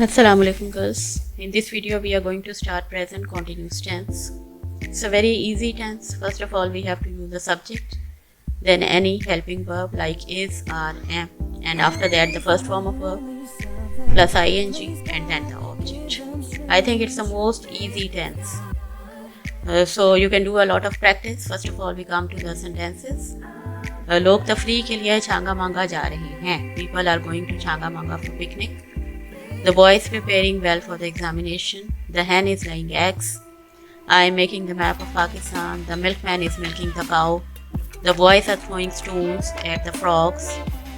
Assalamu alaikum girls. In this video we are going to start present continuous tense. It's a very easy tense. First of all we have to use the subject, then any helping verb like is, are, am, and after that the first form of verb plus ing and then the object. I think it's the most easy tense. So you can do a lot of practice. First of all we come to the sentences. लोग तफरी के लिए छांगा मांगा जा रहे हैं. People are going to Changa मांगा for picnic. The boy is preparing well for the examination. The hen is laying eggs. I am making the map of Pakistan. The milkman is milking the cow. The boys are throwing stones at the frogs.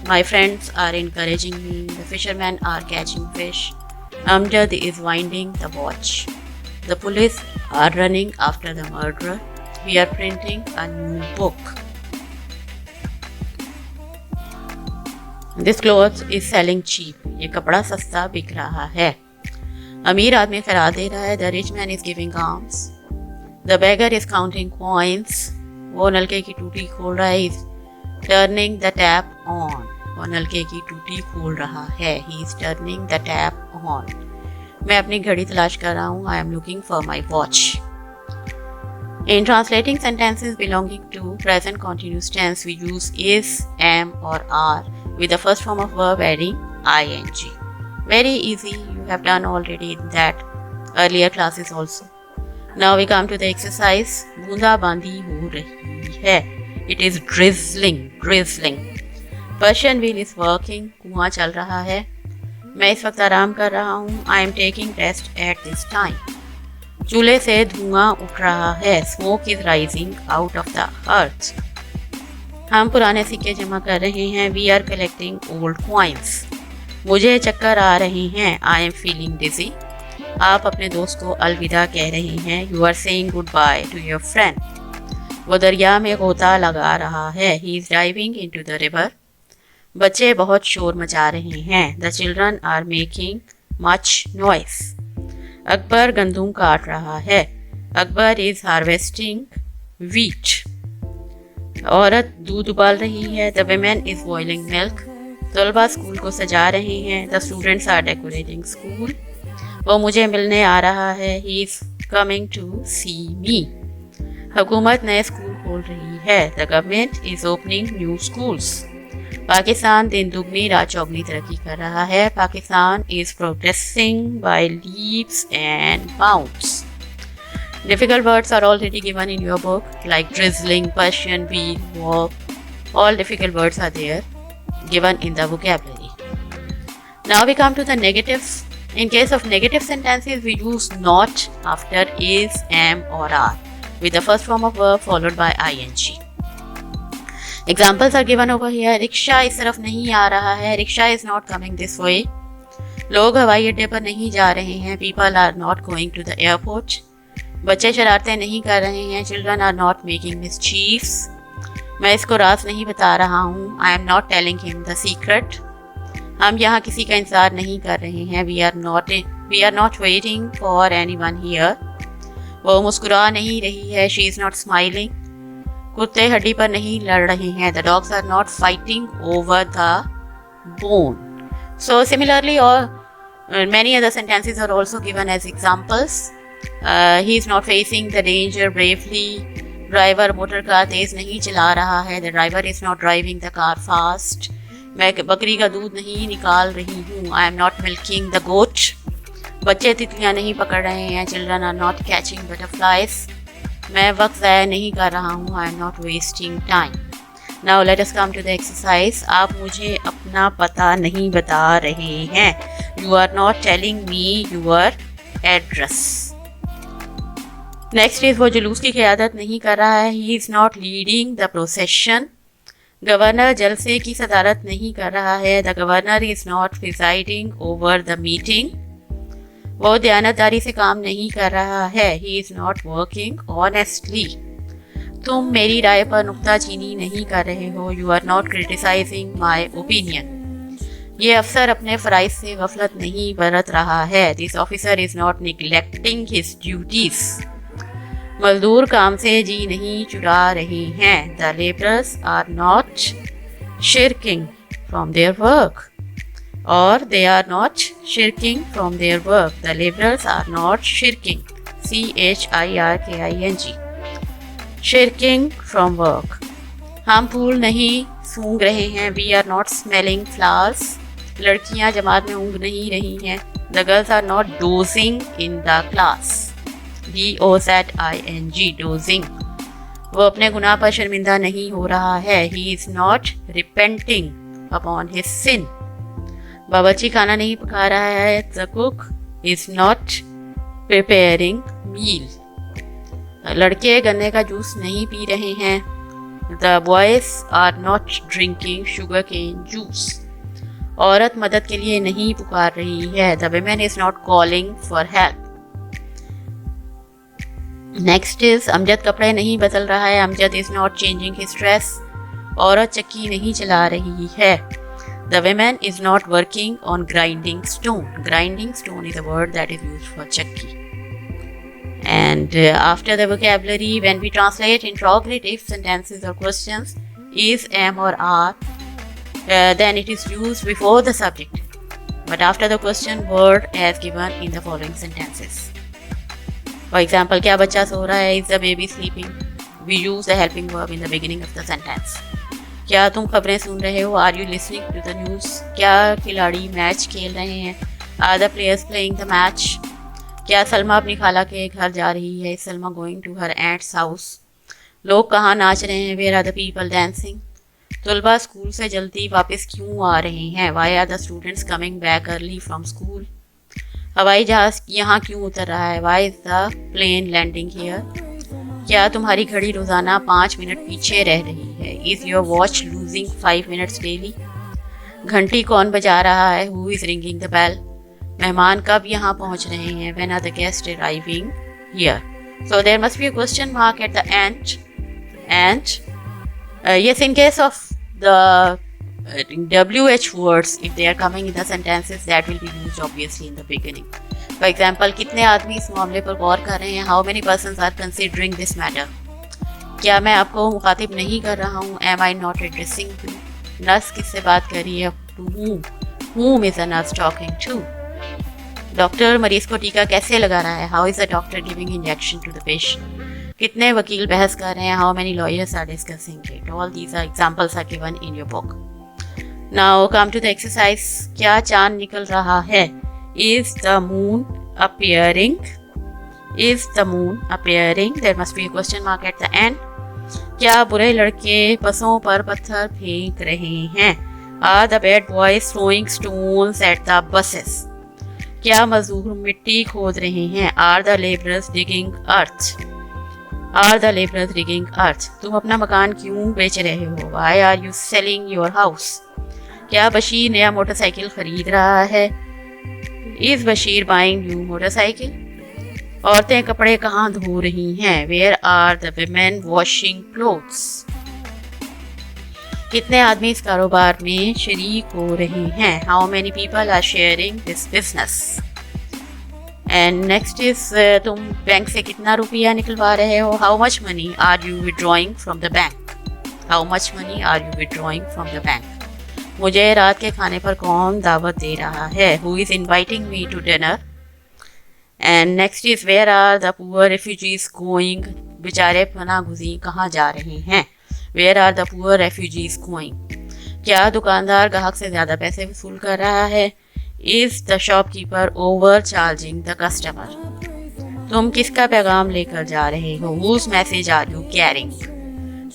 My friends are encouraging me. The fishermen are catching fish. Amjad is winding the watch. The police are running after the murderer. We are printing a new book. This clothes is selling cheap. ये कपड़ा सस्ता बिक रहा है. अमीर आदमी खिला दे रहा है. The rich man is giving alms. The beggar is counting coins. वो नलके की टूटी खोल रहा है. He is turning the tap on. वो नलके की टूटी खोल रहा है. He is turning the tap on. मैं अपनी घड़ी तलाश कर रहा हूँ. I am looking for my watch. In translating sentences belonging to present continuous tense, we use is, am or are with the first form of verb adding ing. Very easy, you have done already in that earlier classes also. Now we come to the exercise. बूंदाबांदी हो रही है. It is drizzling. Persian wheel is working. कुआं चल रहा है. मैं इस वक्त आराम कर रहा हूँ. I am taking rest at this time. चूल्हे से धुआं उठ रहा है. Smoke is rising out of the earth. हम पुराने सिक्के जमा कर रहे हैं. We are collecting old coins. मुझे चक्कर आ रहे हैं. I am feeling dizzy. आप अपने दोस्त को अलविदा कह रहे हैं. You are saying goodbye to your friend. वो दरिया में गोता लगा रहा है. He is diving into the river. बच्चे बहुत शोर मचा रहे हैं. The children are making much noise. Akbar गंदुम काट रहा है. Akbar is harvesting wheat. औरत दूध उबाल रही है. The woman is boiling milk. तलबा स्कूल को सजा रहे हैं. The students are decorating school. वो मुझे मिलने आ रहा है. He is coming to see me. हुकूमत नए स्कूल खोल रही है. The government is opening new schools. Pakistan दिन दुगनी रात चौगनी तरक्की कर रहा है. Pakistan is progressing by leaps and bounds. Difficult words are already given in your book like drizzling, Persian wheel, walk. All difficult words are there given in the vocabulary. Now we come to the negatives. In case of negative sentences, we use not after is, am or are with the first form of verb followed by ing. Examples are given over here. Rickshaw इस तरफ नहीं आ रहा है. Rickshaw is not coming this way. लोग हवाई अड्डे पर नहीं जा रहे हैं. People are not going to the airport. बच्चे शरारतें नहीं कर रहे हैं. Children are not making mischiefs. मैं इसको राज नहीं बता रहा हूँ. I am not telling him the secret. हम यहाँ किसी का इंतजार नहीं कर रहे हैं. We are not waiting for anyone here. वो मुस्कुरा नहीं रही है. She is not smiling. कुत्ते हड्डी पर नहीं लड़ रहे हैं. The dogs are not fighting over the bone. So similarly, many other sentences are also given as examples. He is not facing the danger bravely. Driver motor car तेज नहीं चला रहा है. The driver is not driving the car fast. मैं बकरी का दूध नहीं निकाल रही हूँ. I am not milking the goat. बच्चे तितलियाँ नहीं पकड़ रहे हैं. Children are not catching butterflies. मैं वक्त ज़ाया नहीं कर रहा हूँ. I am not wasting time. Now let us come to the exercise. आप मुझे अपना पता नहीं बता रहे हैं. You are not telling me your address. Next is वो जुलूस की क़यादत नहीं कर रहा है. He is not leading the procession. Governor जलसे की सदारत नहीं कर रहा है. The governor is not presiding over the meeting. वो दयानतदारी से काम नहीं कर रहा है. He is not working honestly. तुम मेरी राय पर नुक्ताचीनी नहीं कर रहे हो. You are not criticising my opinion. ये अफसर अपने फ़राइज़ से गफलत नहीं बरत रहा है. This officer is not neglecting his duties. मजदूर काम से जी नहीं चुरा रहे हैं. The labourers are not shirking from their work. or they are not shirking from their work. The laborers are not shirking. shirking. Shirking from work. हम फूल नहीं सूंघ रहे हैं. We are not smelling flowers. लड़कियां जमात में ऊँघ नहीं रही हैं. The girls are not dozing in the class. D-O-Z-I-N-G, dozing. वो अपने गुनाह पर शर्मिंदा नहीं हो रहा है. He is not repenting upon his sin. बावर्ची खाना नहीं पका रहा है. The cook is not preparing meal. लड़के गन्ने का जूस नहीं पी रहे हैं. The boys are not drinking sugarcane juice. औरत मदद के लिए नहीं पुकार रही है. The woman is not calling for help. Next is Amjad कपड़े नहीं बदल रहा है. Amjad is not changing his dress. औरत चक्की नहीं चला रही है. The woman is not working on grinding stone. Grinding stone is a word that is used for chakki. And after the vocabulary, when we translate interrogative sentences or questions, is, am or are, then it is used before the subject. But after the question, word as given in the following sentences. For example, क्या बच्चा सो रहा है? Is the baby sleeping? We use the helping verb in the beginning of the sentence. क्या तुम खबरें सुन रहे हो? Are you listening to the news? क्या खिलाड़ी मैच खेल रहे हैं? Are the players playing the match? क्या सलमा अपनी खाला के घर जा रही है? Salma going to her aunt's house. लोग कहाँ नाच रहे हैं? Where are the people dancing. तलबा स्कूल से जल्दी वापस क्यों आ रहे हैं? Why are the students coming back early from school. हवाई जहाज यहाँ क्यों उतर रहा है? Why is the plane landing here. क्या तुम्हारी घड़ी रोज़ाना 5 मिनट पीछे रह रही है? Is your watch losing 5 minutes daily. घंटी कौन बजा रहा है? Who is ringing the bell. मेहमान कब यहाँ पहुँच रहे हैं? When are the guests arriving here? So there must be a question mark at the end. And yes, in case of the WH words, if they are coming in the sentences, that will be used obviously in the beginning. For example, कितने आदमी इस मामले पर गौर कर रहे हैं? How many persons are considering this matter? क्या मैं आपको मुखातिब नहीं कर रहा हूँ? Am I not addressing you? Nurse किससे बात कर रही है? To whom? Whom is the nurse talking to? Doctor मरीज को टीका कैसे लगा रहा है? How is the doctor giving injection to the patient. कितने वकील बहस कर रहे हैं? How many lawyers are discussing it. All these are examples are given in your book. Now come to the exercise. क्या चांद निकल रहा है? Is the moon appearing. Is the moon appearing. There must be a question mark at the end. क्या बुरे लड़के बसों पर पत्थर फेंक रहे हैं? Are the bad boys throwing stones at the buses. क्या मजदूर मिट्टी खोद रहे हैं? Are the labourers digging earth. Are the labourers digging earth. तुम अपना मकान क्यों बेच रहे हो? Why are you selling your house. क्या बशीर नया मोटरसाइकिल खरीद रहा है? Is Bashir buying new motorcycle. औरतें कपड़े कहाँ धो रही हैं? Where are the women washing clothes. कितने आदमी इस कारोबार में शरीक हो रहे हैं? How many people are sharing this business. And next is तुम बैंक से कितना रुपया निकलवा रहे हो? How much money are you withdrawing from the bank. How much money are you withdrawing from the bank. मुझे रात के खाने पर कौन दावत दे रहा है? Who is inviting me to dinner. And next is where are the poor refugees going. बेचारे पनाह गुज़ीर कहाँ जा रहे हैं? Where are the poor refugees going? क्या दुकानदार ग्राहक से ज़्यादा पैसे वसूल कर रहा है? Is the shopkeeper overcharging the customer? तुम किसका पैगाम लेकर जा रहे हो? Whose message are you carrying?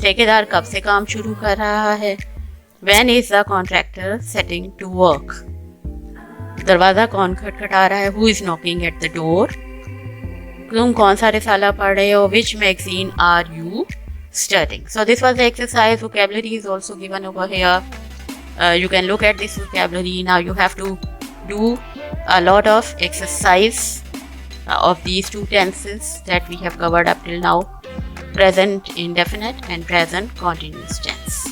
ठेकेदार कब से काम शुरू कर रहा है? When is the contractor setting to work? दरवाज़ा कौन खटखटा रहा है? Who is knocking at the door? तुम कौन सा रिसाला पढ़ रहे हो? Which magazine are you studying? So this was the exercise. Vocabulary is also given over here. You can look at this vocabulary. Now you have to do a lot of exercise of these two tenses that we have covered up till now: present indefinite and present continuous tense.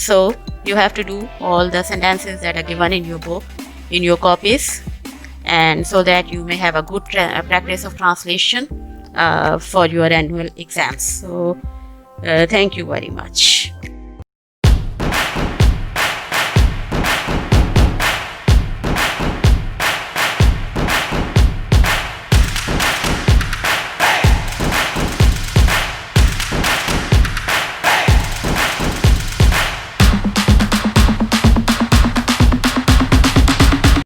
So you have to do all the sentences that are given in your book, in your copies, and so that you may have a good practice of translation for your annual exams. So thank you very much.